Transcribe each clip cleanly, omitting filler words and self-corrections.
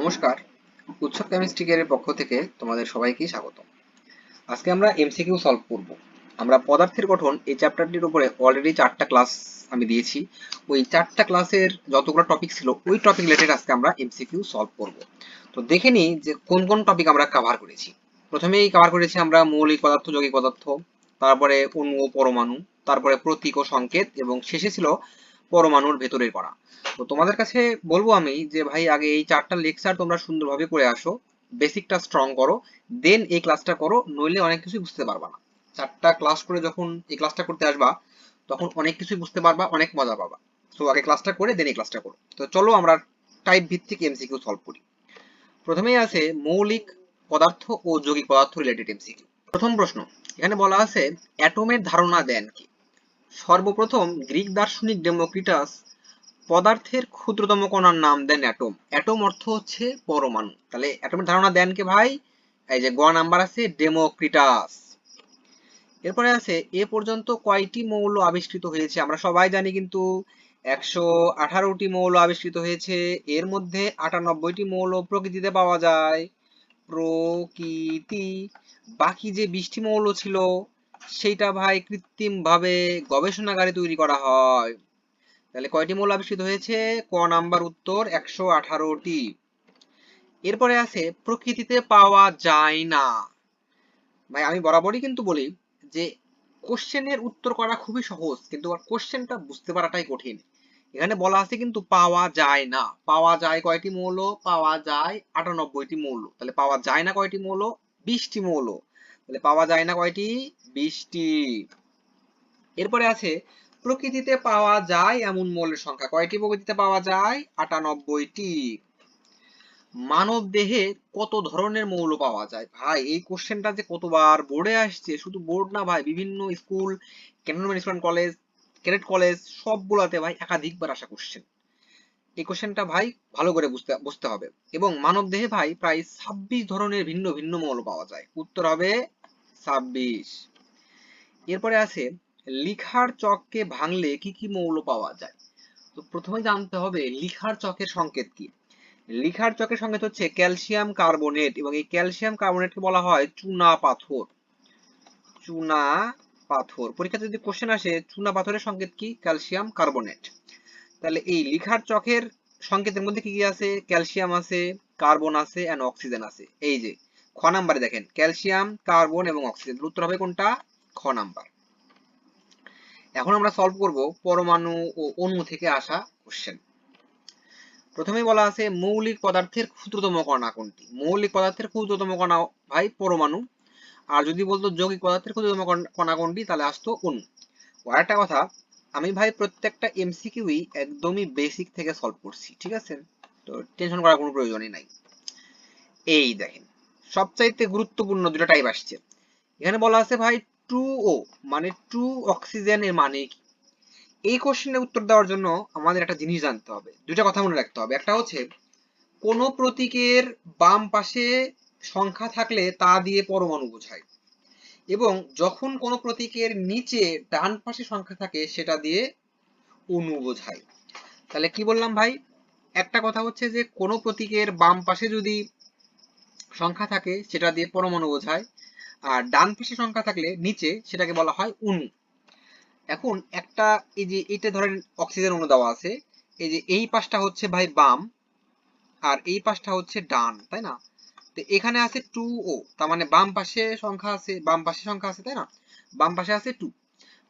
নমস্কার, উৎসব কেমিস্ট্রি কেয়ারের পক্ষ থেকে তোমাদের সবাইকে স্বাগত। আজকে আমরা এমসিকিউ সলভ করব। আমরা পদার্থের গঠন এই চ্যাপ্টারটির উপরে অলরেডি 4টা ক্লাস আমি দিয়েছি। ওই 4টা ক্লাসের যতগুলো টপিক ছিল ওই টপিক রিলেটেড আজকে আমরা এমসিকিউ সলভ করব। তো দেখে নিই যে কোন কোন টপিক আমরা কভার করেছি। প্রথমেই কভার করেছি আমরা মৌলিক পদার্থ, যৌগিক পদার্থ, তারপরে অণু ও পরমাণু, তারপরে প্রতীক ও সংকেত, এবং শেষে ছিল পরমাণুর ভেতরের কণা। তো তোমাদের কাছে বলবো আমি যে ভাই আগে এই 4টা লেকচার তোমরা সুন্দরভাবে করে আসো, বেসিকটা স্ট্রং করো, দেন এই ক্লাসটা করো, নইলে অনেক কিছুই বুঝতে পারবা না। 4টা ক্লাস করে যখন এই ক্লাসটা করতে আসবা তখন অনেক কিছুই বুঝতে পারবা, অনেক মজা পাবা। তো আগে ক্লাসটা করে দেন এই ক্লাসটা করো। তো চলো আমরা টাইপ ভিত্তিক এমসিকিউ সলভ করি। প্রথমেই আছে মৌলিক পদার্থ ও যৌগিক পদার্থ রিলেটেড এমসিকিউ। প্রথম প্রশ্ন, এখানে বলা আছে অ্যাটমের ধারণা দেন কি? সর্বপ্রথম গ্রিক দার্শনিক ডেমোক্রিটাস পদার্থের ক্ষুদ্রতম কণার নাম দেন অ্যাটম। অ্যাটম অর্থ হচ্ছে পরমাণু। তাহলে অ্যাটমের ধারণা দেন কে ভাই? এই যে গ নাম্বার আছে ডেমোক্রিটাস। এরপরে আছে এ পর্যন্ত কয়টি মৌল আবিষ্কৃত হয়েছে? আমরা সবাই জানি কিন্তু 118টি মৌল আবিষ্কৃত হয়েছে। এর মধ্যে 98টি মৌল প্রকৃতিতে পাওয়া যায়। প্রকৃতি। বাকি যে 20টি মৌল ছিল সেইটা ভাই কৃত্রিম ভাবে গবেষণাগারে তৈরি করা হয়। তাহলে কয়টি মৌল আবিষ্কৃত হয়েছে? ক নাম্বার উত্তর 118টি। এরপরে আছে প্রকৃতিতে পাওয়া যায় না। ভাই আমি বরাবরই কিন্তু বলি যে কোশ্চেনের উত্তর করা খুবই সহজ, কিন্তু কোশ্চেনটা বুঝতে পারাটাই কঠিন। এখানে বলা আছে কিন্তু পাওয়া যায় না। পাওয়া যায় কয়টি মৌল? পাওয়া যায় 98টি মৌল। তাহলে পাওয়া যায় না কয়টি মৌল? 20টি মৌল। তাহলে পাওয়া যায় না কয়টি? 20টি। এরপরে আছে প্রকৃতিতে পাওয়া যায় এমন মৌলের সংখ্যা কয়টি? প্রকৃতিতে পাওয়া যায় 98টি। মানব দেহে কত ধরনের মৌল পাওয়া যায়? ভাই এই কোশ্চেনটা যে কতবার বোর্ডে আসছে, শুধু বোর্ড না ভাই, বিভিন্ন school, cantonment school college, cadet college, সবগুলাতে ভাই একাধিকবার আসা কোশ্চেন। এই কোশ্চেনটা ভাই ভালো করে বুঝতে হবে। এবং মানব দেহে ভাই প্রায় 26 ধরনের ভিন্ন ভিন্ন মৌল পাওয়া যায়। উত্তর হবে 26। এরপরে আছে লিখার চককে ভাঙলে কি কি মৌল পাওয়া যায়? তো প্রথমে জানতে হবে লিখার চকের সংকেত কি। লিখার চকের সংকেত হচ্ছে ক্যালসিয়াম কার্বনেট, এবং এই ক্যালসিয়াম কার্বনেটকে বলা হয় চুনা পাথর। চুনা পাথর। পরীক্ষাতে যদি কোশ্চেন আসে চুনা পাথরের সংকেত কি? Calcium carbonate. তাহলে এই লিখার চকের সংকেতের মধ্যে কি কি আছে? ক্যালসিয়াম আছে, কার্বন আছে, এন্ড অক্সিজেন আছে। এই যে খ নাম্বারে দেখেন ক্যালসিয়াম, কার্বন এবং অক্সিজেন। উত্তর হবে কোনটা? খ নাম্বার। এখন আমরা সলভ করব পরমাণু ও অণু থেকে আসা কোশ্চেন। প্রথমেই বলা আছে মৌলিক পদার্থের ক্ষুদ্রতম কণা কোনটি? মৌলিক পদার্থের ক্ষুদ্রতম কণা ভাই পরমাণু। আর যদি বলতো যৌগিক পদার্থের ক্ষুদ্রতম কণা কোনটি, তাহলে আসতো অণু। আর একটা কথা, আমি ভাই প্রত্যেকটা এমসিকিউই একদমই বেসিক থেকে সলভ করছি, ঠিক আছে? তো টেনশন করার কোনো প্রয়োজনই নাই। এই দেখেন সবচাইতে গুরুত্বপূর্ণ দুটো টাইপ আসছে। এখানে বলা আছে ভাই টু ও মানে টু অক্সিজেন এর মানে কি? এই কোশ্চেনের উত্তর দেওয়ার জন্য আমাদের একটা জিনিস জানতে হবে, দুইটা কথা মনে রাখতে হবে। একটা হচ্ছে কোন প্রতীকের বাম পাশে সংখ্যা থাকলে তা দিয়ে পরমাণু বোঝায়, এবং যখন কোন প্রতীকের নিচে ডান পাশে সংখ্যা থাকে সেটা দিয়ে অণু বোঝায়। তাহলে কি বললাম ভাই? একটা কথা হচ্ছে যে কোন প্রতীকের বাম পাশে যদি সংখ্যা থাকে সেটা দিয়ে পরমাণু বোঝায়, আর ডান পাশে সংখ্যা থাকলে নিচে সেটাকে বলা হয় অণু। এখন একটা এই যে এটা ধরেন অক্সিজেন অণু দেওয়া আছে, এই যে এই পাশটা হচ্ছে ভাই বাম আর এই পাশটা হচ্ছে ডান, তাই না? তো এখানে আছে 2O, তার মানে বাম পাশে সংখ্যা আছে, বাম পাশে সংখ্যা আছে, তাই না? বাম পাশে আছে 2।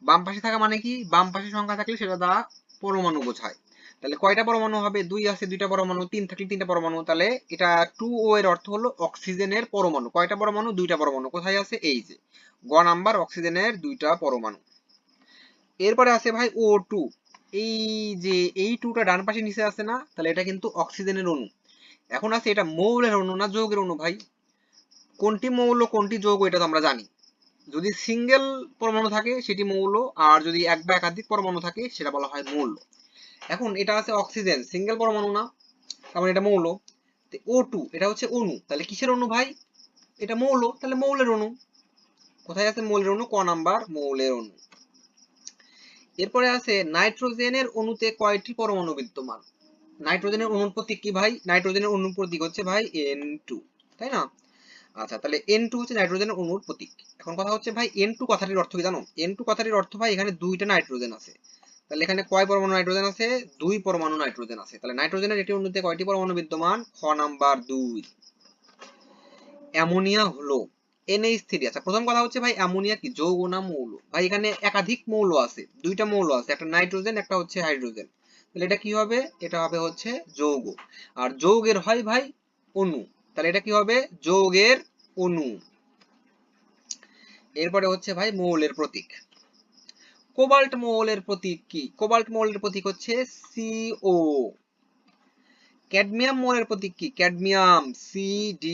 বাম পাশে থাকা মানে কি? বাম পাশে সংখ্যা থাকলে সেটা দ্বারা পরমাণু বোঝায়। তাহলে কয়টা পরমাণু হবে? 2 আছে, 2টা পরমাণু। 3 থাকলে 3টা পরমাণু। তাহলে এটা 2O এর অর্থ হলো অক্সিজেনের পরমাণু। কয়টা পরমাণু? 2টা পরমাণু। কোথায় আছে? এই যে গ নাম্বার, অক্সিজেনের 2টা পরমাণু। এরপরে আছে ভাই O2। এই যে এই 2টা ডান পাশে নিচে আছে না, তাহলে এটা কিন্তু অক্সিজেনের অণু। এখন আছে এটা মৌলের অণু না যৌগের অণু ভাই? কোনটি মৌল কোনটি যৌগ এটা তো আমরা জানি। যদি সিঙ্গেল পরমাণু থাকে সেটি মৌল, আর যদি এক বা একাধিক পরমাণু থাকে সেটা বলা হয় মৌল। এখন এটা আছে অক্সিজেন, সিঙ্গেল পরমাণু না, তার মানে এটা মৌল। O2 এটা হচ্ছে অণু, তাহলে কিসের অণু ভাই? এটা মৌল, তাহলে মৌলের অণু। কোথায় আছে মৌলের অণু? ক নাম্বার, মৌলের অণু। এরপরে আছে নাইট্রোজেনের অণুতে কয়টি পরমাণু বিদ্যমান? নাইট্রোজেনের অণুর প্রতীক কি ভাই? নাইট্রোজেনের অণুর প্রতীক হচ্ছে ভাই N2, তাই না? আচ্ছা, তাহলে N2 হচ্ছে নাইট্রোজেনের অণুর প্রতীক। এখন কথা হচ্ছে ভাই N2 কথাটির অর্থ কি জানো? N2 কথাটির অর্থ ভাই এখানে দুইটা নাইট্রোজেন আছে। তাহলে এখানে কয় পরমাণু নাইট্রোজেন আছে? দুই পরমাণু নাইট্রোজেন আছে। তাহলে নাইট্রোজেনের একটি অণুতে কয়টি পরমাণু বিদ্যমান? খ নাম্বার 2। অ্যামোনিয়া হলো NH3। আচ্ছা, প্রথম কথা হচ্ছে ভাই অ্যামোনিয়া কি যৌগ না মৌল? ভাই এখানে একাধিক মৌল আছে, দুইটা মৌল আছে, একটা নাইট্রোজেন একটা হচ্ছে হাইড্রোজেন। তাহলে এটা কি হবে? এটা হবে হচ্ছে যৌগ। আর যৌগের হয় ভাই অণু, তাহলে এটা কি হবে? যৌগের অণু। এরপরে হচ্ছে ভাই মৌলের প্রতীক। কোবাল্ট মৌলের প্রতীক কি? কোবাল্ট মৌলের প্রতীক হচ্ছে CO। ক্যাডমিয়াম মৌলের প্রতীক কি? Cadmium CD।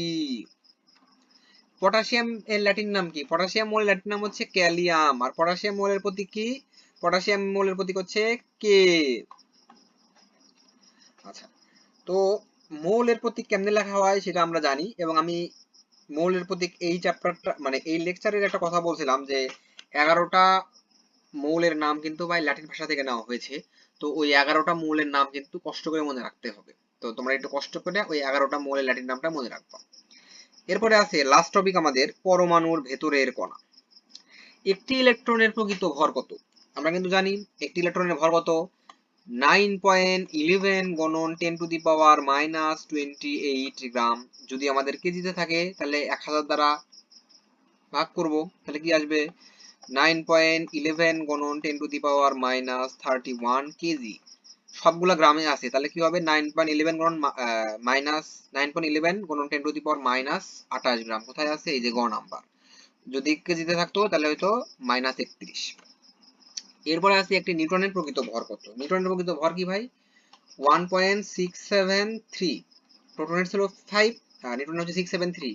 পটাশিয়াম এর ল্যাটিন নাম কি? পটাশিয়াম মৌলের ল্যাটিন নাম হচ্ছে ক্যালিয়াম। আর পটাশিয়াম মৌলের প্রতীক কি? পটাশিয়াম মৌলের প্রতীক হচ্ছে কে। আচ্ছা, তো মৌলের প্রতীক কেমনে লেখা হয় সেটা আমরা জানি, এবং আমি মৌলের প্রতীক এই চ্যাপ্টারটা মানে এই লেকচারের একটা কথা বলছিলাম যে 11টা মৌলের নাম কিন্তু ভাই ল্যাটিন ভাষা থেকে নেওয়া হয়েছে। তো ওই 11টা মৌলের নাম কিন্তু কষ্ট করে মনে রাখতে হবে। তো তোমরা একটু কষ্ট করে ওই 11টা মৌলের ল্যাটিন নামটা মনে রাখবা। এরপরে আছে লাস্ট টপিক আমাদের পরমাণুর ভেতরের কণা। একটি ইলেকট্রনের প্রকৃত ভর কত? আমরা কিন্তু জানি একটি ইলেকট্রনের ভর কত? 9.11 গুণন 10 টু দি পাওয়ার -28 গ্রাম। যদি আমাদের কেজিতে থাকে তাহলে 1000 দ্বারা ভাগ করব, তাহলে কি আসবে? 9.11 গুণন 10 টু দি পাওয়ার -31 কেজি। সবগুলা গ্রামে আছে, তাহলে কি হবে? 9.11 গুণন মাইনাস 9.11 গুণন 10 টু দি পাওয়ার -28 গ্রাম। কোথায় আছে? এই যে গ নাম্বার। যদি কেজিতে থাকতো তাহলে হয়তো -31। এরপরে আছে একটি নিউটনের প্রকৃত ভর কত? নিউটনের প্রকৃত ভর কি ভাই? 1.673। প্রোটনের ছিল 5, নিউটনের হচ্ছে 673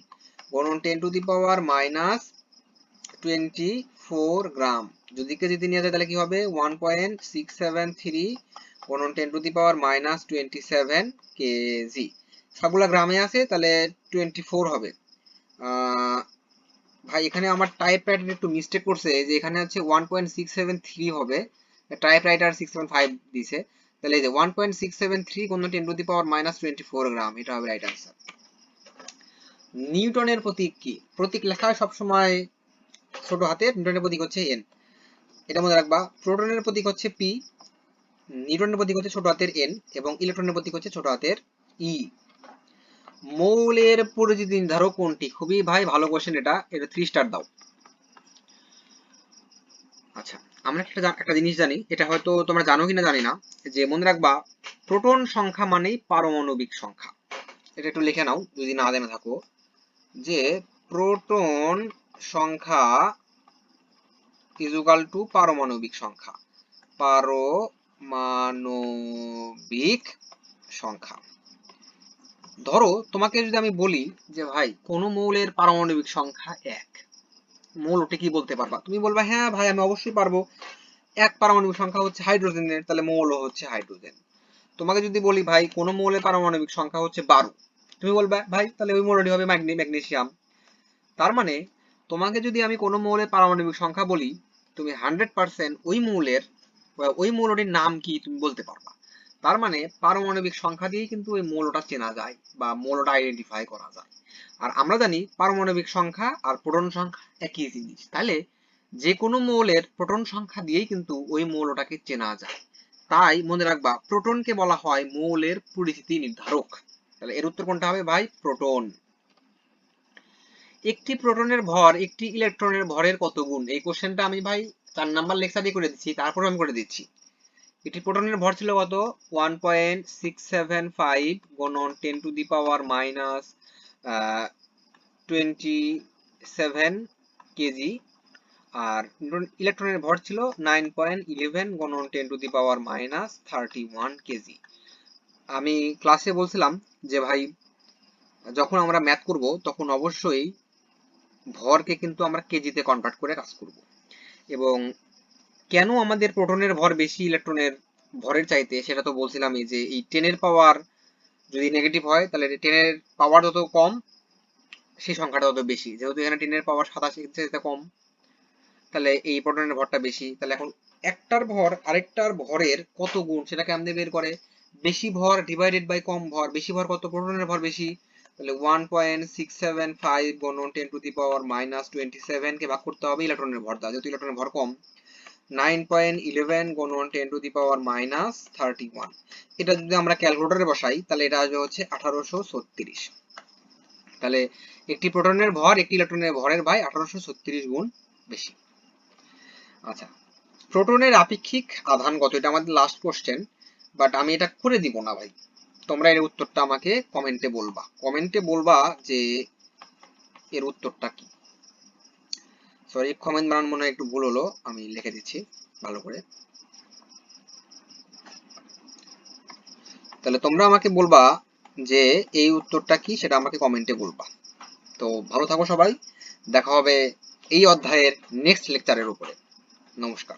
গুণন 10 টু দি পাওয়ার -24 গ্রাম। যদি কেজিতে নিয়ে যায় তাহলে কি হবে? 1.673 গুণন 10 টু দি পাওয়ার -27 কেজি। সবগুলা গ্রামে আছে, তাহলে 24 হবে। ভাই এখানে আমার টাইপ রাইটার একটু মিস্টেক করছে, যে এখানে আছে 1.673 হবে, টাইপ রাইটার 675 দিছে। তাহলে এই যে 1.673 গুণ 10 টু দি পাওয়ার -24 গ্রাম, এটা হবে রাইট आंसर। নিউটনের প্রতীক কি? প্রতীক লেখা হয় সবসময় ছোট হাতের, নিউটনের প্রতীক হচ্ছে n, এটা মনে রাখবা। প্রোটনের প্রতীক হচ্ছে p, নিউটনের প্রতীক হচ্ছে ছোট হাতের n, এবং ইলেকট্রনের প্রতীক হচ্ছে ছোট হাতের e। মৌলের পরিচিতি নির্ধারক কোনটি? খুবই ভাই ভালো কোশ্চেন, এটা 3 স্টার দাও। আচ্ছা, আমরা একটা জিনিস জানি, এটা হয়তো তোমরা জানো কিনা জানি না, যে মনে রাখবা প্রোটন সংখ্যা মানেই পারমাণবিক সংখ্যা। এটা একটু লিখে নাও যদি না জেনে থাকো, যে প্রোটন সংখ্যা ইজুকাল টু পারমাণবিক সংখ্যা। পারমাণবিক সংখ্যা। ধরো তোমাকে যদি আমি বলি যে ভাই কোন মৌলের পারমাণবিক সংখ্যা 1, মৌলটি কি বলতে পারবা? তুমি বলবা হ্যাঁ ভাই আমি অবশ্যই পারবো, এক পারমাণবিক সংখ্যা হচ্ছে হাইড্রোজেনের, তাহলে মৌল হচ্ছে হাইড্রোজেন। তোমাকে যদি বলি ভাই কোন মৌলের পারমাণবিক সংখ্যা হচ্ছে 12, তুমি বলবা ভাই তাহলে ওই মৌলটি হবে ম্যাগনেসিয়াম। তার মানে তোমাকে যদি আমি কোন মৌলের পারমাণবিক সংখ্যা বলি, তুমি 100% ওই মৌলের ওই মৌলটির নাম কি তুমি বলতে পারবা। তার মানে পারমাণবিক সংখ্যা দিয়েই কিন্তু ওই মৌলটা চেনা যায় বা মৌলটা আইডেন্টিফাই করা যায়। আর আমরা জানি পারমাণবিক সংখ্যা আর প্রোটন সংখ্যা একই জিনিস, তাহলে যে কোনো মৌলের প্রোটন সংখ্যা দিয়েই কিন্তু ওই মৌলটাকে চেনা যায়। তাই মনে রাখবা প্রোটনকে বলা হয় মৌলের পরিচিতি নির্ধারক। তাহলে এর উত্তর কোনটা হবে ভাই? প্রোটন। একটি প্রোটনের ভর একটি ইলেকট্রনের ভরের কত গুণ? এই কোশ্চেনটা আমি ভাই 4 নাম্বার লেকচারে করে দিচ্ছি, তারপর আমি করে দিচ্ছি। একটি প্রোটনের ভর ছিল কত? 1.675 গুণন 10 টু দি পাওয়ার -27 কেজি। আর ইলেকট্রনের ভর ছিল 9.11 গুণন 10 টু দি পাওয়ার -31 কেজি। আমি ক্লাসে বলছিলাম যে ভাই যখন আমরা ম্যাথ করব তখন অবশ্যই ভরকে কিন্তু আমরা কেজিতে কনভার্ট করে কাজ করব। এবং কেন আমাদের প্রোটনের ভর বেশি ইলেকট্রনের ভরের চাইতে, সেটা তো বলছিলামই, যে এই 10 এর পাওয়ার যদি নেগেটিভ হয় তাহলে 10 এর পাওয়ার যত কম সেই সংখ্যাটা তত বেশি। যেহেতু এখানে 10 এর পাওয়ার 27 এর চাইতে কম, তাহলে এই প্রোটনের ভরটা বেশি। তাহলে এখন একটার ভর আরেকটার ভরের কত গুণ সেটা কেমনে বের করে? বেশি ভর ডিভাইডেড বাই কম ভর, বেশি ভর কত, প্রোটনের ভর বেশি, তাহলে 1.675 গুণন 10 টু দি পাওয়ার মাইনাস 27 কে ভাগ করতে হবে ইলেকট্রনের ভর দ্বারা, যেহেতু ইলেকট্রনের ভর কম। 9.11 গুণন 10 টু দি পাওয়ার মাইনাস 31, এটা যদি আমরা ক্যালকুলেটরে বসাই তাহলে এটা আসবে হচ্ছে 1836। তাহলে একটি প্রোটনের ভর একটি ইলেকট্রনের ভরের ভাই 1836 গুণ বেশি। আচ্ছা, প্রোটনের আপেক্ষিক আধান কত, এটা আমাদের লাস্ট কোশ্চেন, বাট আমি এটা করে দিব না ভাই, তোমরা এর উত্তরটা আমাকে কমেন্টে বলবা, যে এর উত্তরটা কি। সরি, কমেন্ট বানানো মনে হয় একটু ভুল হলো, আমি লিখে দিচ্ছি ভালো করে। তাহলে তোমরা আমাকে বলবা যে এই উত্তরটা কি, সেটা আমাকে কমেন্টে বলবা। তো ভালো থাকো সবাই, দেখা হবে এই অধ্যায়ের নেক্সট লেকচারের উপরে। নমস্কার।